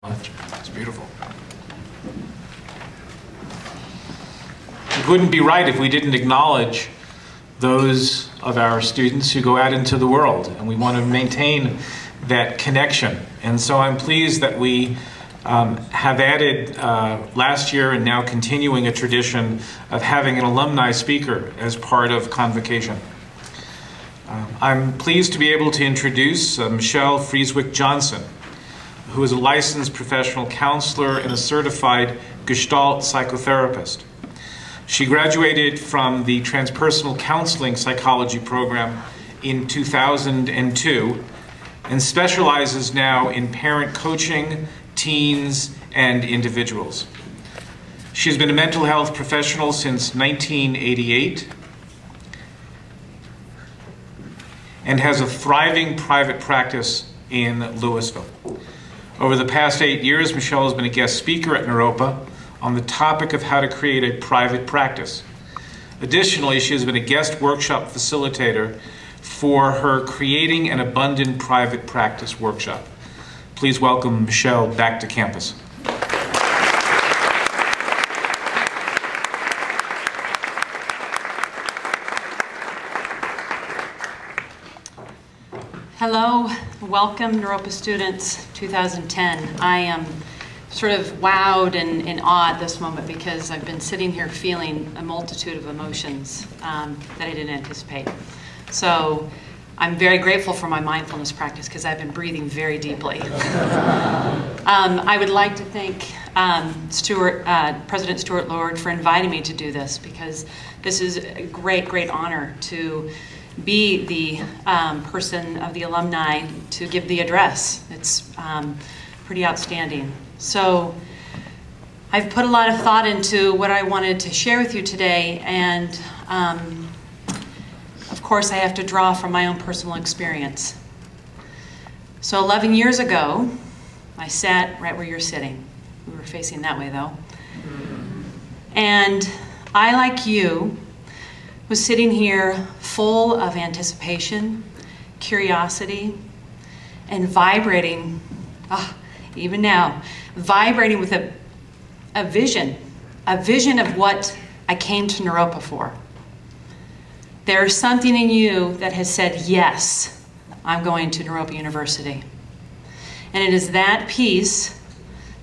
It's beautiful. It wouldn't be right if we didn't acknowledge those of our students who go out into the world, and we want to maintain that connection. And so I'm pleased that we have added last year and now continuing a tradition of having an alumni speaker as part of Convocation. I'm pleased to be able to introduce Michelle Frieswyk-Johnson, who is a licensed professional counselor and a certified Gestalt psychotherapist. She graduated from the Transpersonal Counseling Psychology program in 2002 and specializes now in parent coaching, teens, and individuals. She has been a mental health professional since 1988 and has a thriving private practice in Louisville. Over the past 8 years, Michelle has been a guest speaker at Naropa on the topic of how to create a private practice. Additionally, she has been a guest workshop facilitator for her Creating an Abundant Private Practice workshop. Please welcome Michelle back to campus. Hello, welcome Naropa students 2010. I am sort of wowed and awed at this moment because I've been sitting here feeling a multitude of emotions that I didn't anticipate. So I'm very grateful for my mindfulness practice because I've been breathing very deeply. I would like to thank President Stuart Lord for inviting me to do this, because this is a great, great honor to be the person of the alumni to give the address. It's pretty outstanding. So I've put a lot of thought into what I wanted to share with you today, and of course I have to draw from my own personal experience. So 11 years ago, I sat right where you're sitting. We were facing that way though. And I, like you, was sitting here full of anticipation, curiosity, and vibrating, even now, vibrating with a vision of what I came to Naropa for. There is something in you that has said, yes, I'm going to Naropa University. And it is that piece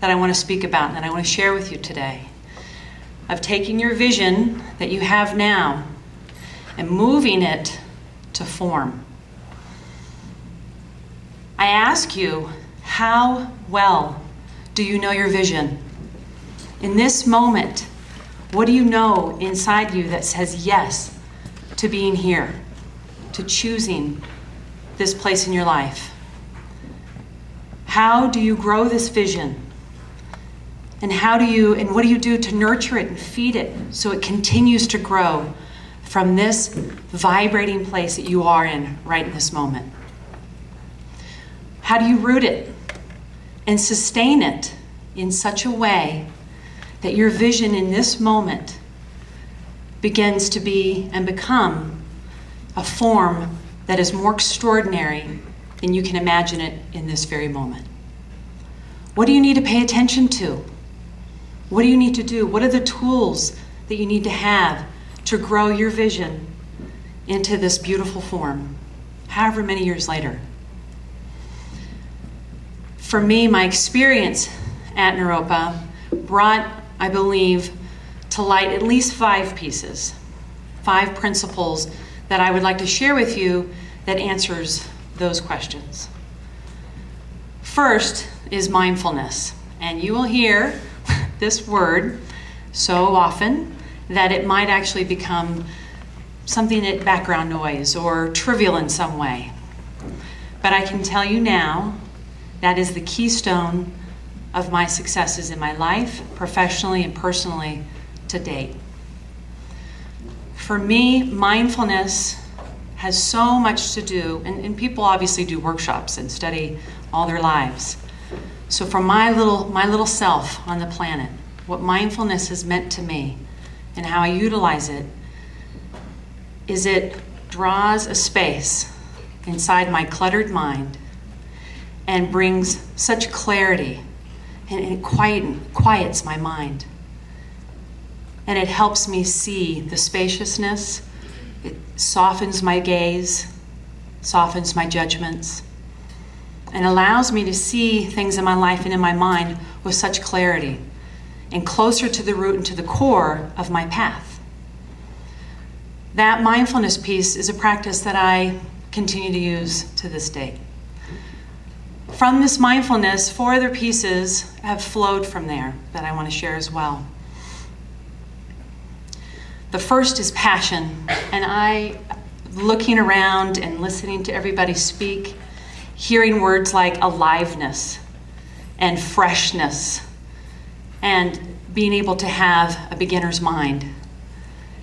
that I want to speak about and that I want to share with you today, of taking your vision that you have now and moving it to form. I ask you, how well do you know your vision? In this moment, what do you know inside you that says yes to being here, to choosing this place in your life? How do you grow this vision? And what do you do to nurture it and feed it so it continues to grow from this vibrating place that you are in right in this moment? How do you root it and sustain it in such a way that your vision in this moment begins to be and become a form that is more extraordinary than you can imagine it in this very moment? What do you need to pay attention to? What do you need to do? What are the tools that you need to have to grow your vision into this beautiful form, however many years later? For me, my experience at Naropa brought, I believe, to light at least 5 pieces, 5 principles that I would like to share with you that answers those questions. First is mindfulness, and you will hear this word so often that it might actually become something at background noise or trivial in some way. But I can tell you now, that is the keystone of my successes in my life, professionally and personally, to date. For me, mindfulness has so much to do, and people obviously do workshops and study all their lives. So for my little self on the planet, what mindfulness has meant to me and how I utilize it is it draws a space inside my cluttered mind and brings such clarity and it quiets my mind. And it helps me see the spaciousness. It softens my gaze, softens my judgments, and allows me to see things in my life and in my mind with such clarity and closer to the root and to the core of my path. That mindfulness piece is a practice that I continue to use to this day. From this mindfulness, 4 other pieces have flowed from there that I want to share as well. The first is passion, and looking around and listening to everybody speak, hearing words like aliveness and freshness and being able to have a beginner's mind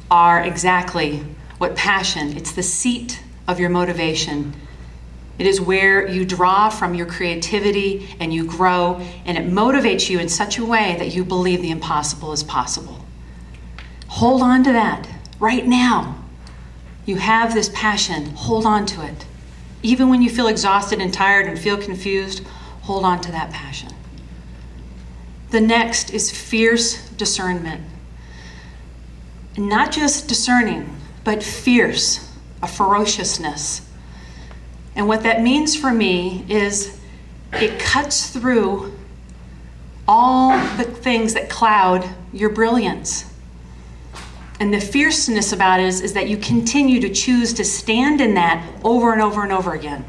are exactly what passion, it's the seat of your motivation. It is where you draw from your creativity and you grow, and it motivates you in such a way that you believe the impossible is possible. Hold on to that right now. You have this passion, hold on to it. Even when you feel exhausted and tired and feel confused, hold on to that passion. The next is fierce discernment. Not just discerning, but fierce, a ferociousness. And what that means for me is it cuts through all the things that cloud your brilliance. And the fierceness about it is that you continue to choose to stand in that over and over and over again.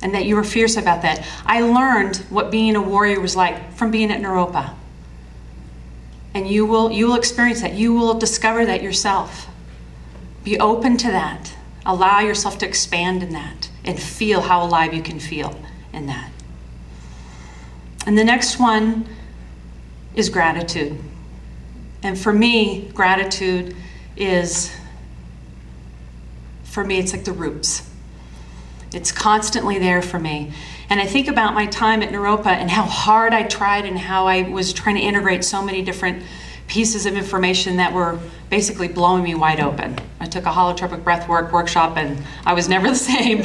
And that you were fierce about that. I learned what being a warrior was like from being at Naropa. And you will experience that. You will discover that yourself. Be open to that. Allow yourself to expand in that and feel how alive you can feel in that. And the next one is gratitude. And for me, gratitude is, it's like the roots. It's constantly there for me. And I think about my time at Naropa and how hard I tried and how I was trying to integrate so many different pieces of information that were basically blowing me wide open. I took a holotropic breathwork workshop and I was never the same.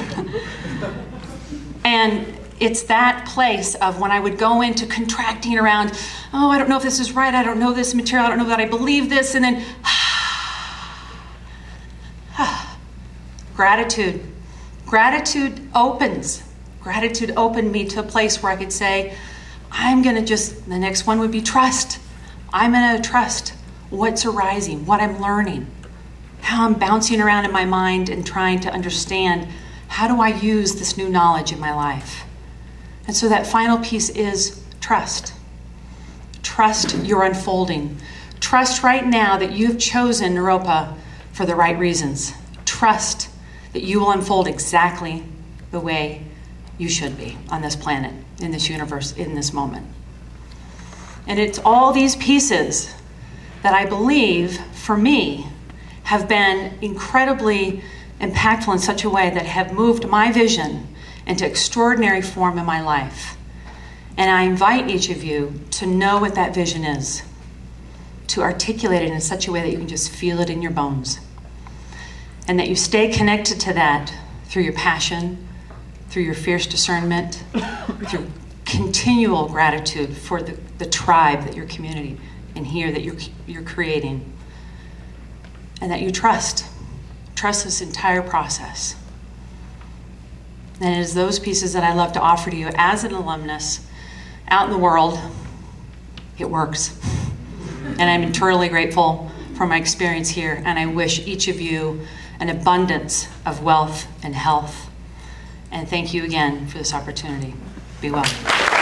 And it's that place of when I would go into contracting around, oh, I don't know if this is right, I don't know this material, I don't know that I believe this, and then gratitude. Gratitude opens. Gratitude opened me to a place where I could say, the next one would be trust. I'm going to trust what's arising, what I'm learning, how I'm bouncing around in my mind and trying to understand how do I use this new knowledge in my life. And so that final piece is trust. Trust your unfolding. Trust right now that you've chosen Naropa for the right reasons. Trust that you will unfold exactly the way you should be on this planet, in this universe, in this moment. And it's all these pieces that I believe, for me, have been incredibly impactful in such a way that have moved my vision into extraordinary form in my life. And I invite each of you to know what that vision is, to articulate it in such a way that you can just feel it in your bones. And that you stay connected to that through your passion, through your fierce discernment, through continual gratitude for the tribe, that your community in here that you're creating. And that you trust this entire process. And it is those pieces that I love to offer to you as an alumnus out in the world. It works. And I'm eternally grateful for my experience here, and I wish each of you an abundance of wealth and health. And thank you again for this opportunity. Be well.